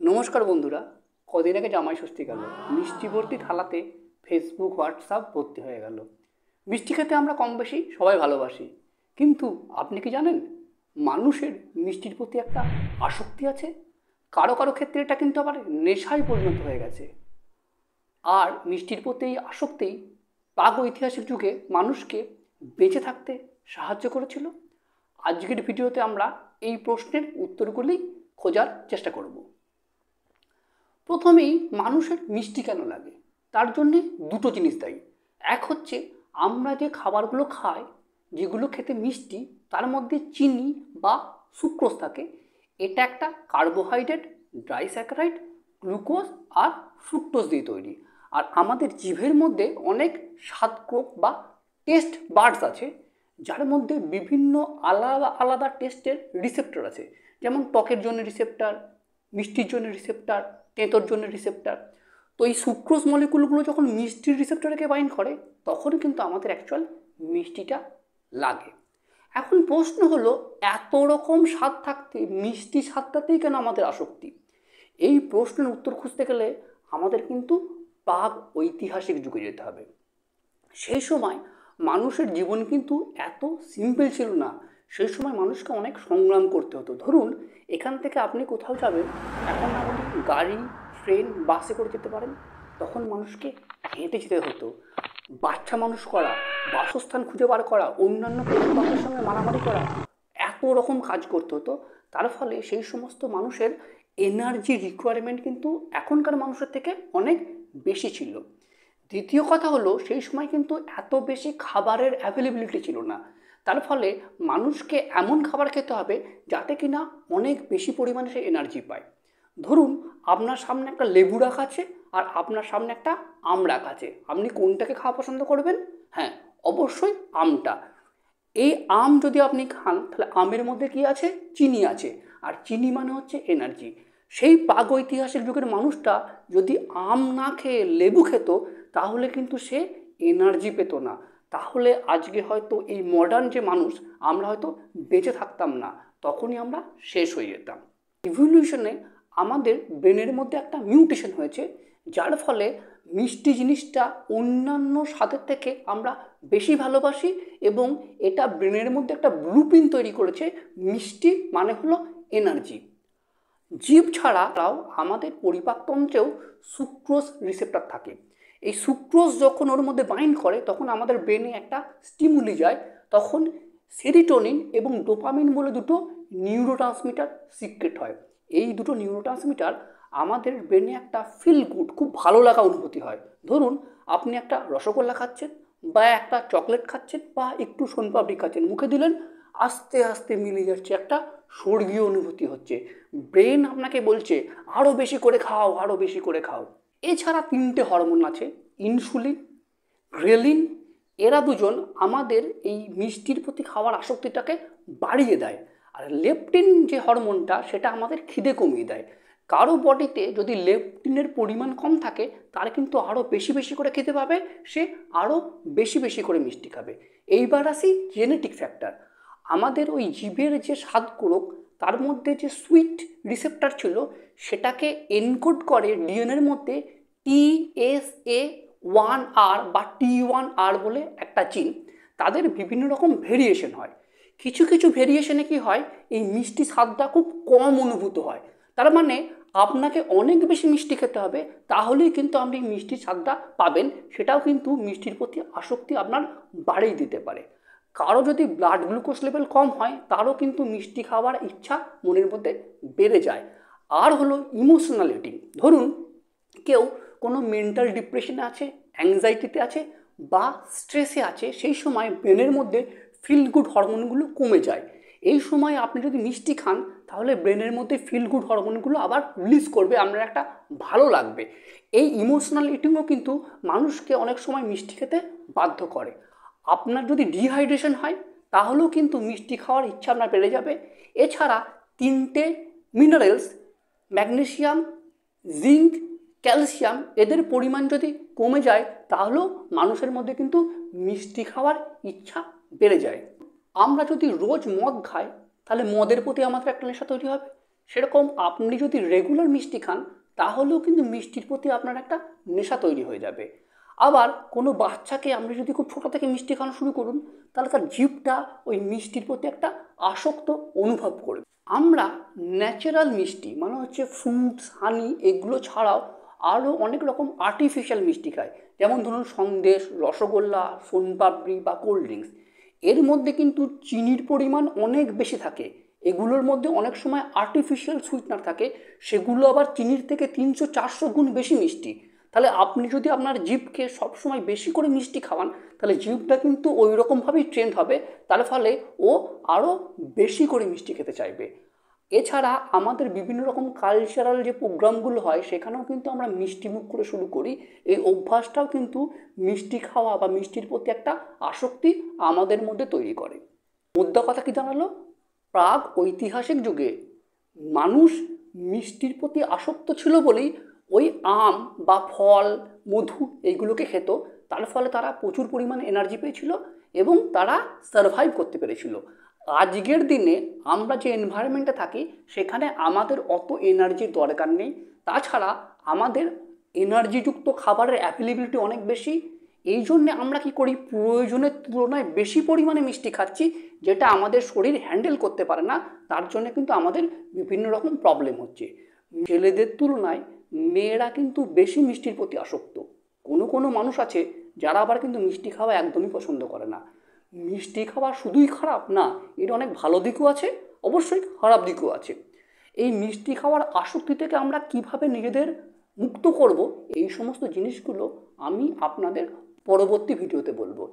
নমস্কার বন্ধুরা। কদিন আগে জামাই ষষ্ঠী গেল। মিষ্টি ভর্তি থালাতে ফেসবুক হোয়াটসঅ্যাপ ভর্তি হয়ে গেল। মিষ্টি খেতে আমরা কম বেশি সবাই ভালোবাসি, কিন্তু আপনি কি জানেন মানুষের মিষ্টির প্রতি একটা আসক্তি আছে। কারো কারো ক্ষেত্রে এটা কিন্তু আবার নেশায় পরিণত হয়ে গেছে। আর মিষ্টির প্রতি এই আসক্তি প্রাগৈতিহাসিক যুগে মানুষকে বেঁচে থাকতে সাহায্য করেছিল। আজকের ভিডিওতে আমরা এই প্রশ্নের উত্তরগুলি খোঁজার চেষ্টা করব। প্রথমেই মানুষের মিষ্টি কেন লাগে, তার জন্যে দুটো জিনিস দায়ী। এক হচ্ছে আমরা যে খাবারগুলো খাই, যেগুলো খেতে মিষ্টি, তার মধ্যে চিনি বা সুক্রোজ থাকে। এটা একটা কার্বোহাইড্রেট, ডাইস্যাকারাইড, গ্লুকোজ আর ফ্রুক্টোজ দিয়ে তৈরি। আর আমাদের জিভের মধ্যে অনেক স্বাদকোক বা টেস্ট বাডস আছে, যার মধ্যে বিভিন্ন আলাদা আলাদা টেস্টের রিসেপ্টর আছে। যেমন টকের জন্য রিসেপ্টর, মিষ্টির জন্য রিসেপ্টর, তেঁতোর জন্য রিসেপ্টর। তো এই সুক্রোজ মলিকুলগুলো যখন মিষ্টির রিসেপ্টরকে বাইন্ড করে, তখন কিন্তু আমাদের অ্যাকচুয়াল মিষ্টিটা লাগে। এখন প্রশ্ন হলো, এত রকম স্বাদ থাকতে মিষ্টি স্বাদটাতেই কেন আমাদের আসক্তি? এই প্রশ্নের উত্তর খুঁজতে গেলে আমাদের কিন্তু প্রাগ ঐতিহাসিক যুগে যেতে হবে। সেই সময় মানুষের জীবন কিন্তু এত সিম্পল ছিল না। সেই সময় মানুষকে অনেক সংগ্রাম করতে হতো। ধরুন, এখান থেকে আপনি কোথাও যাবেন, এখন আপনি গাড়ি, ট্রেন, বাসে করে যেতে পারেন। তখন মানুষকে হেঁটে যেতে হতো। বাচ্চা মানুষ করা, বাসস্থান খুঁজে বার করা, অন্যান্য পশু পাখির সঙ্গে মারামারি করা, এত রকম কাজ করতে হতো। তার ফলে সেই সমস্ত মানুষের এনার্জি রিকোয়ারমেন্ট কিন্তু এখনকার মানুষের থেকে অনেক বেশি ছিল। দ্বিতীয় কথা হলো, সেই সময় কিন্তু এত বেশি খাবারের অ্যাভেলেবিলিটি ছিল না। তার ফলে মানুষকে এমন খাবার খেতে হবে যাতে কিনা অনেক বেশি পরিমাণে সে এনার্জি পায়। ধরুন, আপনার সামনে একটা লেবু রাখা আছে আর আপনার সামনে একটা আম রাখা আছে। আপনি কোনটাকে খাওয়া পছন্দ করবেন? হ্যাঁ, অবশ্যই আমটা। এই আম যদি আপনি খান, তাহলে আমের মধ্যে কি আছে? চিনি আছে। আর চিনি মানে হচ্ছে এনার্জি। সেই প্রাগৈতিহাসিক যুগের মানুষটা যদি আম না খেয়ে লেবু খেত, তাহলে কিন্তু সে এনার্জি পেত না। তাহলে আজকে হয়তো এই মডার্ন যে মানুষ, আমরা হয়তো বেঁচে থাকতাম না, তখনই আমরা শেষ হয়ে যেতাম। ইভলিউশনে আমাদের ব্রেনের মধ্যে একটা মিউটেশন হয়েছে, যার ফলে মিষ্টি জিনিসটা অন্যান্য স্বাদের থেকে আমরা বেশি ভালোবাসি, এবং এটা ব্রেনের মধ্যে একটা ব্লুপ্রিন্ট তৈরি করেছে। মিষ্টি মানে হলো এনার্জি। জীব ছাড়াও আমাদের পরিপাকতন্ত্রেও সুক্রোজ রিসেপ্টর থাকে। এই সুক্রোজ যখন ওর মধ্যে বাইন্ড করে, তখন আমাদের ব্রেনে একটা স্টিমুলি যায়। তখন সেরিটোনিন এবং ডোপামিন বলে দুটো নিউরোট্রান্সমিটার সিক্রেট হয়। এই দুটো নিউরোট্রান্সমিটার আমাদের ব্রেনে একটা ফিল গুড, খুব ভালো লাগা অনুভূতি হয়। ধরুন, আপনি একটা রসগোল্লা খাচ্ছেন বা একটা চকলেট খাচ্ছেন বা একটু সোনপাপড়ি খাচ্ছেন, মুখে দিলেন, আস্তে আস্তে মিলে যাচ্ছে, একটা স্বর্গীয় অনুভূতি হচ্ছে। ব্রেন আপনাকে বলছে আরও বেশি করে খাও, আরও বেশি করে খাও। এছাড়া তিনটে হরমোন আছে, ইনসুলিন, গ্রেলিন। এরা দুজন আমাদের এই মিষ্টির প্রতি খাওয়ার আসক্তিটাকে বাড়িয়ে দেয়। আর লেপটিন যে হরমোনটা, সেটা আমাদের খিদে কমিয়ে দেয়। কারো বডিতে যদি লেপটিনের পরিমাণ কম থাকে, তার কিন্তু আরও বেশি বেশি করে খেতে পাবে, সে আরও বেশি বেশি করে মিষ্টি খাবে। এইবার আসি জেনেটিক ফ্যাক্টর। আমাদের ওই জীবের যে স্বাদ কোরক, তার মধ্যে যে সুইট রিসেপ্টর ছিল, সেটাকে এনকোড করে ডিএনএর মধ্যে TSA1R বা T1R বলে একটা জিন। তাদের বিভিন্ন রকম ভেরিয়েশন হয়। কিছু কিছু ভেরিয়েশনে কি হয়, এই মিষ্টি স্বাদটা খুব কম অনুভূত হয়। তার মানে আপনাকে অনেক বেশি মিষ্টি খেতে হবে, তাহলেই কিন্তু আপনি মিষ্টির স্বাদটা পাবেন। সেটাও কিন্তু মিষ্টির প্রতি আসক্তি আপনার বাড়িয়ে দিতে পারে। কারো যদি ব্লাড গ্লুকোজ লেভেল কম হয়, তারও কিন্তু মিষ্টি খাওয়ার ইচ্ছা মনের মধ্যে বেড়ে যায়। আর হলো ইমোশনাল ইটিং। ধরুন, কেউ কোনো মেন্টাল ডিপ্রেশনে আছে, অ্যাংজাইটিতে আছে বা স্ট্রেসে আছে, সেই সময় ব্রেনের মধ্যে ফিল গুড হরমোনগুলো কমে যায়। এই সময় আপনি যদি মিষ্টি খান, তাহলে ব্রেনের মধ্যে ফিল গুড হরমোনগুলো আবার রিলিজ করবে, আপনার একটা ভালো লাগবে। এই ইমোশনাল ইটিংও কিন্তু মানুষকে অনেক সময় মিষ্টি খেতে বাধ্য করে। আপনার যদি ডিহাইড্রেশন হয়, তাহলেও কিন্তু মিষ্টি খাওয়ার ইচ্ছা আপনার বেড়ে যাবে। এছাড়া তিনটে মিনারেলস, ম্যাগনেসিয়াম, জিঙ্ক, ক্যালসিয়াম, এদের পরিমাণ যদি কমে যায়, তাহলেও মানুষের মধ্যে কিন্তু মিষ্টি খাওয়ার ইচ্ছা বেড়ে যায়। আমরা যদি রোজ মদ খাই, তাহলে মদের প্রতি আমাদের একটা নেশা তৈরি হবে। সেরকম আপনি যদি রেগুলার মিষ্টি খান তাহলেও কিন্তু মিষ্টির প্রতি আপনার একটা নেশা তৈরি হয়ে যাবে। আবার কোনো বাচ্চাকে আপনি যদি খুব ছোটো থেকে মিষ্টি খাওয়ানো শুরু করুন তাহলে তার জিভটা ওই মিষ্টির প্রতি একটা আসক্ত অনুভব করবে। আমরা ন্যাচারাল মিষ্টি মানে হচ্ছে ফ্রুটস, হানি এগুলো ছাড়াও আরও অনেক রকম আর্টিফিশিয়াল মিষ্টি খাই, যেমন ধরুন সন্দেশ, রসগোল্লা, সোনপাপড়ি বা কোল্ড ড্রিঙ্কস। এর মধ্যে কিন্তু চিনির পরিমাণ অনেক বেশি থাকে। এগুলোর মধ্যে অনেক সময় আর্টিফিশিয়াল সুইটনার থাকে, সেগুলো আবার চিনির থেকে 300-400 গুণ বেশি মিষ্টি। তাহলে আপনি যদি আপনার জিভকে সবসময় বেশি করে মিষ্টি খাওয়ান তাহলে জিভটা কিন্তু ওই রকমভাবেই ট্রেন্ড হবে, তার ফলে ও আরও বেশি করে মিষ্টি খেতে চাইবে। এছাড়া আমাদের বিভিন্ন রকম কালচারাল যে প্রোগ্রামগুলো হয় সেখানেও কিন্তু আমরা মিষ্টি মুখ করে শুরু করি। এই অভ্যাসটাও কিন্তু মিষ্টি খাওয়া বা মিষ্টির প্রতি একটা আসক্তি আমাদের মধ্যে তৈরি করে। মোদ্দা কথা কি জানালো, প্রাগ ঐতিহাসিক যুগে মানুষ মিষ্টির প্রতি আসক্ত ছিল বলেই ওই আম বা ফল, মধু এইগুলোকে খেত। তার ফলে তারা প্রচুর পরিমাণে এনার্জি পেয়েছিল এবং তারা সারভাইভ করতে পেরেছিল। আজকের দিনে আমরা যে এনভায়রনমেন্টে থাকি সেখানে আমাদের অত এনার্জির দরকার নেই। তাছাড়া আমাদের এনার্জিযুক্ত খাবারের অ্যাভেলেবিলিটি অনেক বেশি। এই জন্যে আমরা কি করি, প্রয়োজনের তুলনায় বেশি পরিমাণে মিষ্টি খাচ্ছি, যেটা আমাদের শরীর হ্যান্ডেল করতে পারে না। তার জন্য কিন্তু আমাদের বিভিন্ন রকম প্রবলেম হচ্ছে। ছেলেদের তুলনায় মেয়েরা কিন্তু বেশি মিষ্টির প্রতি আসক্ত। কোনো কোনো মানুষ আছে যারা আবার কিন্তু মিষ্টি খাওয়া একদমই পছন্দ করে না। মিষ্টি খাওয়া শুধুই খারাপ না, এর অনেক ভালো দিকও আছে, অবশ্যই খারাপ দিকও আছে। এই মিষ্টি খাওয়ার আসক্তি থেকে আমরা কিভাবে নিজেদের মুক্ত করব, এই সমস্ত জিনিসগুলো আমি আপনাদের পরবর্তী ভিডিওতে বলবো।